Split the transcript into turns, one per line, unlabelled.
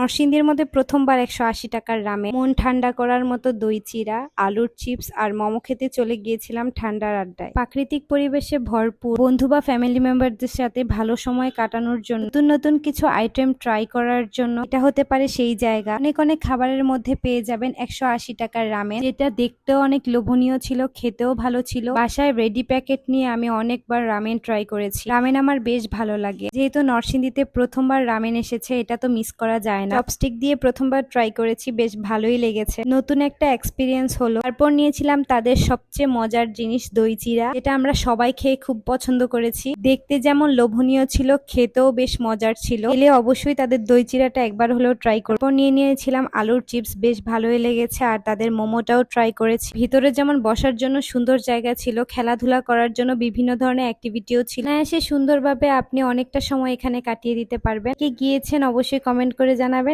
নরসিংদীর মধ্যে প্রথমবার ১৮০ টাকার রামেন, মন ঠান্ডা করার মতো দই চিড়া, আলুর চিপস আর মোমো খেতে চলে গিয়েছিলাম ঠান্ডার আড্ডায়। প্রাকৃতিক পরিবেশে ভরপুর, বন্ধু বা ফ্যামিলি মেম্বারদের সাথে ভালো সময় কাটানোর জন্য, নতুন নতুন কিছু আইটেম ট্রাই করার জন্য এটা হতে পারে সেই জায়গা। অনেক অনেক খাবারের মধ্যে পেয়ে যাবেন ১৮০ টাকার রামেন, যেটা দেখতেও অনেক লোভনীয় ছিল, খেতেও ভালো ছিল। বাসায় রেডি প্যাকেট নিয়ে আমি অনেকবার রামেন ট্রাই করেছি। রামেন আমার বেশ ভালো লাগে, যেহেতু নরসিংদীতে প্রথমবার রামেন এসেছে, এটা তো মিস করা যায় না। চপস্টিক দিয়ে প্রথমবার ট্রাই করেছি, বেশ ভালোই লেগেছে, নতুন একটা এক্সপিরিয়েন্স হলো। তারপর নিয়েছিলাম তাদের সবচেয়ে মজার জিনিস দই চিড়া, যেটা আমরা সবাই খেয়ে খুব পছন্দ করেছি। দেখতে যেমন লোভনীয় ছিল, খেতেও বেশ মজার ছিল। এলে অবশ্যই তাদের দই চিড়াটা একবার হলেও ট্রাই করব। নিয়েছিলাম আলুর চিপস, বেশ ভালোই লেগেছে। আর তাদের মোমোটাও ট্রাই করেছি। ভিতরে যেমন বসার জন্য সুন্দর জায়গা ছিল, খেলাধুলা করার জন্য বিভিন্ন ধরনের অ্যাক্টিভিটিও ছিল। এসে সুন্দরভাবে আপনি অনেকটা সময় এখানে কাটিয়ে দিতে পারবেন। কে গিয়েছেন অবশ্যই কমেন্ট করে জানাবেন।